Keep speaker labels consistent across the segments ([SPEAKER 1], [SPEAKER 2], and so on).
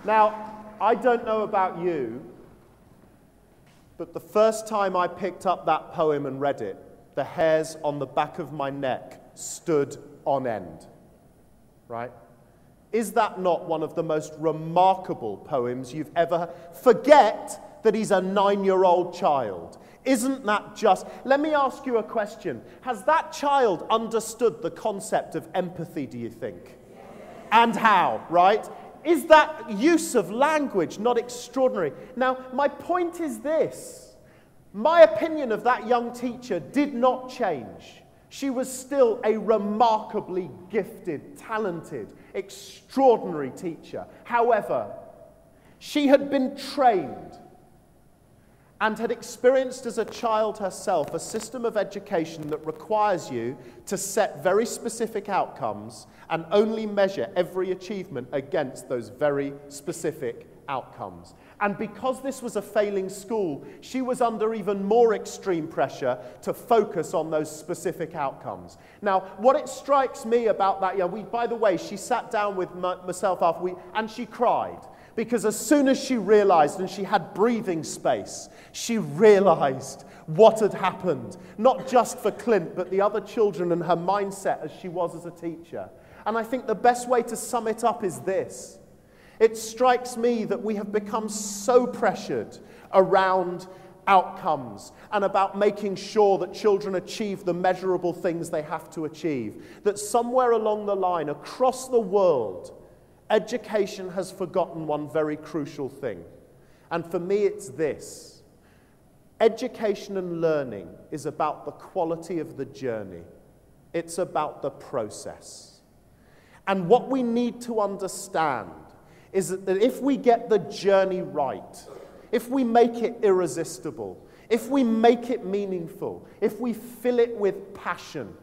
[SPEAKER 1] Now, I don't know about you, but the first time I picked up that poem and read it, the hairs on the back of my neck stood on end, right? Is that not one of the most remarkable poems you've ever heard? Forget that he's a 9-year-old child. Isn't that just... Let me ask you a question. Has that child understood the concept of empathy, do you think? And how, right? Is that use of language not extraordinary? Now, my point is this. My opinion of that young teacher did not change. She was still a remarkably gifted, talented, extraordinary teacher. However, she had been trained and had experienced as a child herself a system of education that requires you to set very specific outcomes and only measure every achievement against those very specific outcomes. And because this was a failing school, she was under even more extreme pressure to focus on those specific outcomes. Now, what it strikes me about that, by the way, she sat down with myself after and she cried. Because as soon as she realized, and she had breathing space, she realized what had happened, not just for Clint, but the other children and her mindset as she was as a teacher. And I think the best way to sum it up is this. It strikes me that we have become so pressured around outcomes and about making sure that children achieve the measurable things they have to achieve, that somewhere along the line, across the world, education has forgotten one very crucial thing. And for me, it's this. Education and learning is about the quality of the journey. It's about the process. And what we need to understand is that if we get the journey right, if we make it irresistible, if we make it meaningful, if we fill it with passion,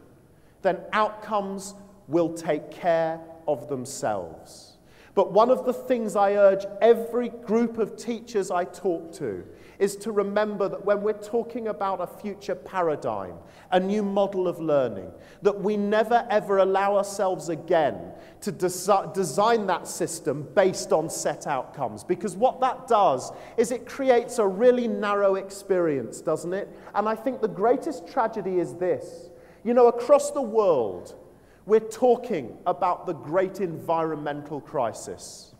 [SPEAKER 1] then outcomes will take care of themselves. But one of the things I urge every group of teachers I talk to is to remember that when we're talking about a future paradigm, a new model of learning, that we never ever allow ourselves again to design that system based on set outcomes. Because what that does is it creates a really narrow experience, doesn't it? And I think the greatest tragedy is this. Across the world, we're talking about the great environmental crisis.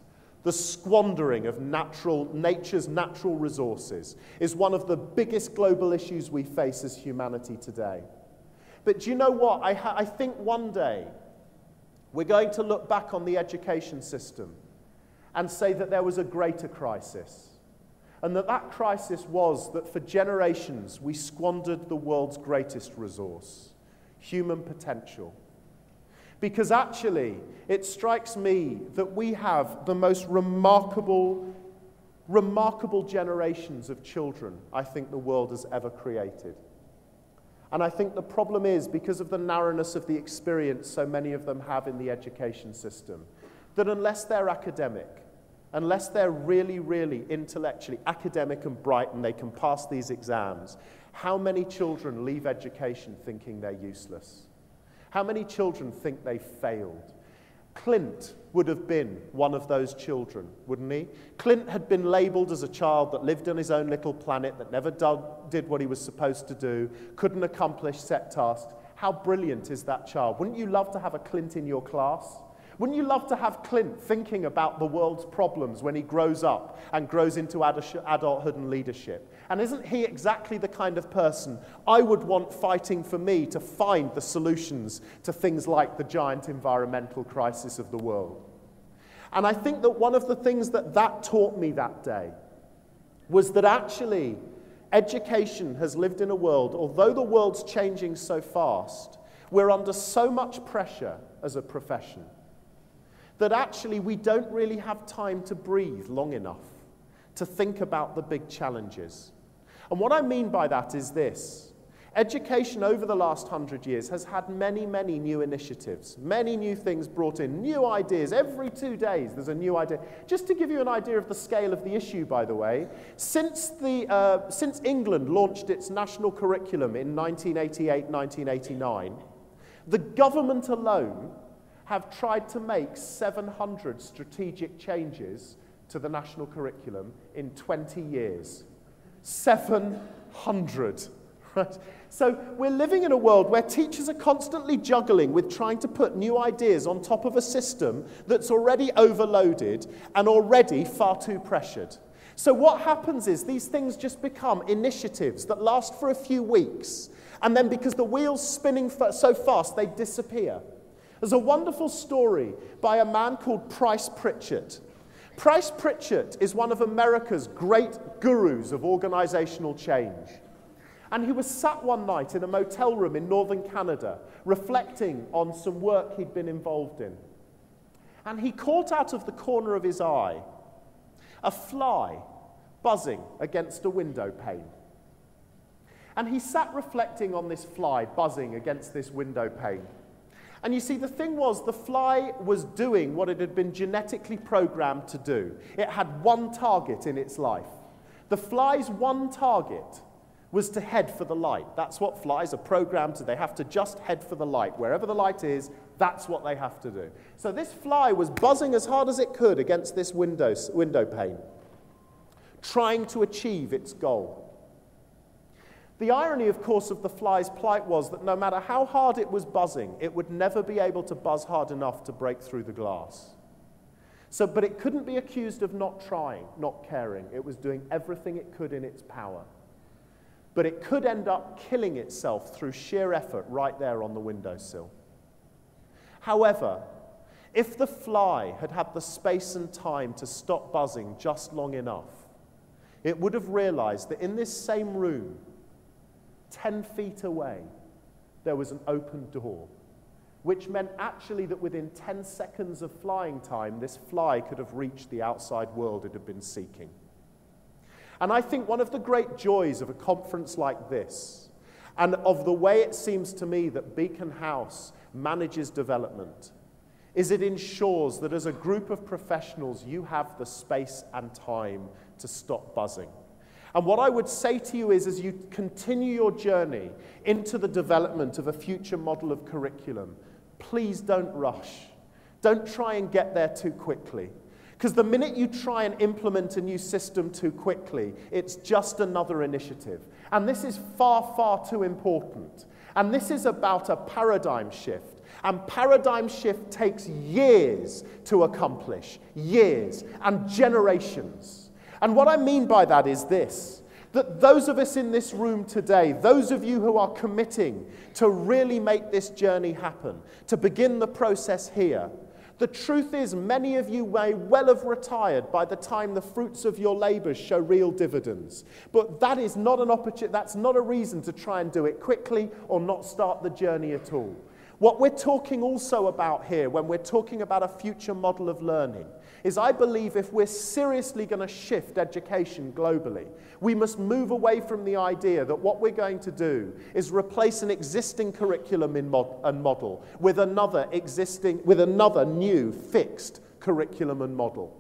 [SPEAKER 1] The squandering of nature's natural resources is one of the biggest global issues we face as humanity today. But do you know what? I think one day we're going to look back on the education system and say that there was a greater crisis. And that crisis was that for generations we squandered the world's greatest resource, human potential. Because actually, it strikes me that we have the most remarkable generations of children I think the world has ever created. And I think the problem is, because of the narrowness of the experience so many of them have in the education system, that unless they're academic, unless they're really, really intellectually academic and bright and they can pass these exams, how many children leave education thinking they're useless? How many children think they failed? Clint would have been one of those children, wouldn't he? Clint had been labeled as a child that lived on his own little planet, that never did what he was supposed to do, couldn't accomplish set tasks. How brilliant is that child? Wouldn't you love to have a Clint in your class? Wouldn't you love to have Clint thinking about the world's problems when he grows up and grows into adulthood and leadership? And isn't he exactly the kind of person I would want fighting for me to find the solutions to things like the giant environmental crisis of the world? And I think that one of the things that taught me that day was that actually education has lived in a world, although the world's changing so fast, we're under so much pressure as a profession that actually we don't really have time to breathe long enough to think about the big challenges. And what I mean by that is this. Education over the last 100 years has had many, many new initiatives, many new things brought in, new ideas. Every 2 days there's a new idea. Just to give you an idea of the scale of the issue, by the way, since England launched its national curriculum in 1988, 1989, the government alone have tried to make 700 strategic changes to the national curriculum in 20 years. 700. Right? So we're living in a world where teachers are constantly juggling with trying to put new ideas on top of a system that's already overloaded and already far too pressured. So what happens is these things just become initiatives that last for a few weeks, and then because the wheel's spinning so fast, they disappear. There's a wonderful story by a man called Price Pritchett. Price Pritchett is one of America's great gurus of organizational change. And he was sat one night in a motel room in northern Canada, reflecting on some work he'd been involved in. And he caught out of the corner of his eye a fly buzzing against a window pane. And he sat reflecting on this fly buzzing against this window pane. And you see, the thing was, the fly was doing what it had been genetically programmed to do. It had one target in its life. The fly's one target was to head for the light. That's what flies are programmed to. They have to just head for the light. Wherever the light is, that's what they have to do. So this fly was buzzing as hard as it could against this window pane, trying to achieve its goal. The irony, of course, of the fly's plight was that no matter how hard it was buzzing, it would never be able to buzz hard enough to break through the glass. But it couldn't be accused of not trying, not caring. It was doing everything it could in its power. But it could end up killing itself through sheer effort right there on the windowsill. However, if the fly had had the space and time to stop buzzing just long enough, it would have realized that in this same room, 10 feet away, there was an open door, which meant actually that within 10 seconds of flying time, this fly could have reached the outside world it had been seeking. And I think one of the great joys of a conference like this, and of the way it seems to me that Beaconhouse manages development, is it ensures that as a group of professionals, you have the space and time to stop buzzing. And what I would say to you is, as you continue your journey into the development of a future model of curriculum, please don't rush. Don't try and get there too quickly. Because the minute you try and implement a new system too quickly, it's just another initiative. And this is far, far too important. And this is about a paradigm shift. And paradigm shift takes years to accomplish. Years and generations. And what I mean by that is this, that those of us in this room today, those of you who are committing to really make this journey happen, to begin the process here, the truth is, many of you may well have retired by the time the fruits of your labors show real dividends. But that is not an opportunity, that's not a reason to try and do it quickly or not start the journey at all. What we're talking also about here, when we're talking about a future model of learning, is I believe if we're seriously going to shift education globally, we must move away from the idea that what we're going to do is replace an existing curriculum and model with another new fixed curriculum and model.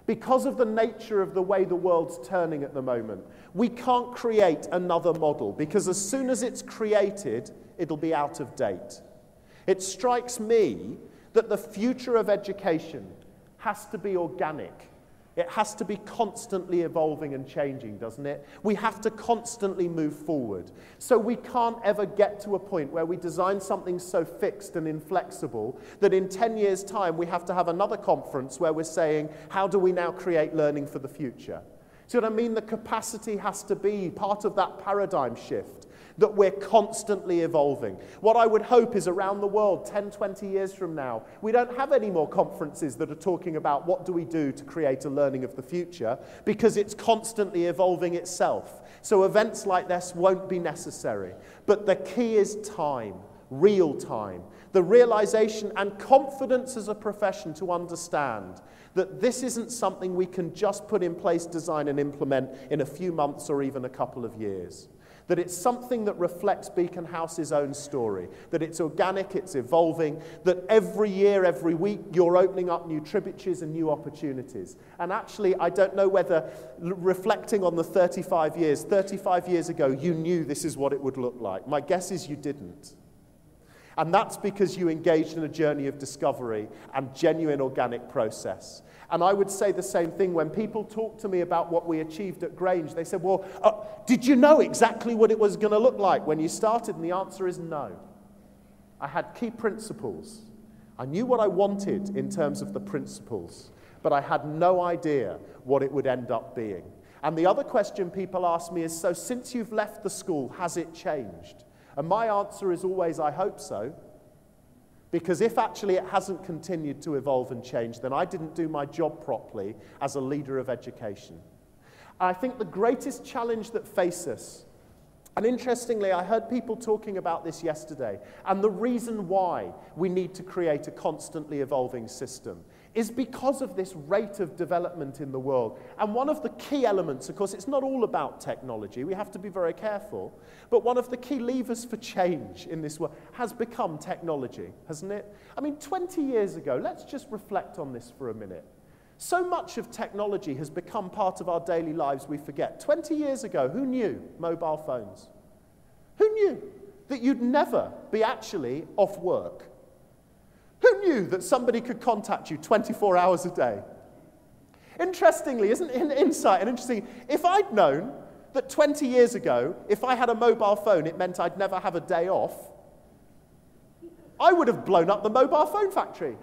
[SPEAKER 1] Because of the nature of the way the world's turning at the moment, we can't create another model, because as soon as it's created, it'll be out of date. It strikes me that the future of education has to be organic. It has to be constantly evolving and changing, doesn't it? We have to constantly move forward. So we can't ever get to a point where we design something so fixed and inflexible that in 10 years' time we have to have another conference where we're saying, how do we now create learning for the future? See what I mean? The capacity has to be part of that paradigm shift, that we're constantly evolving. What I would hope is around the world 10, 20 years from now, we don't have any more conferences that are talking about what do we do to create a learning of the future, because it's constantly evolving itself. So events like this won't be necessary. But the key is time, real time, the realization and confidence as a profession to understand that this isn't something we can just put in place, design and implement in a few months or even a couple of years. That it's something that reflects Beaconhouse's own story, that it's organic, it's evolving, that every year, every week, you're opening up new tributaries and new opportunities. And actually, I don't know whether, reflecting on the 35 years ago, you knew this is what it would look like. My guess is you didn't. And that's because you engaged in a journey of discovery and genuine organic process. And I would say the same thing when people talk to me about what we achieved at Grange. They said, well, did you know exactly what it was going to look like when you started? And the answer is no. I had key principles. I knew what I wanted in terms of the principles, but I had no idea what it would end up being. And the other question people ask me is, so since you've left the school, has it changed? And my answer is always, I hope so. Because if actually it hasn't continued to evolve and change, then I didn't do my job properly as a leader of education. I think the greatest challenge that faces us, and interestingly, I heard people talking about this yesterday, and the reason why we need to create a constantly evolving system is because of this rate of development in the world. And one of the key elements, of course, it's not all about technology, we have to be very careful, but one of the key levers for change in this world has become technology, hasn't it? I mean, 20 years ago, let's just reflect on this for a minute. So much of technology has become part of our daily lives we forget. 20 years ago, who knew mobile phones? Who knew that you'd never be actually off work? Who knew that somebody could contact you 24 hours a day? Interestingly, isn't it an insight and interesting? If I'd known that 20 years ago, if I had a mobile phone, it meant I'd never have a day off, I would have blown up the mobile phone factory.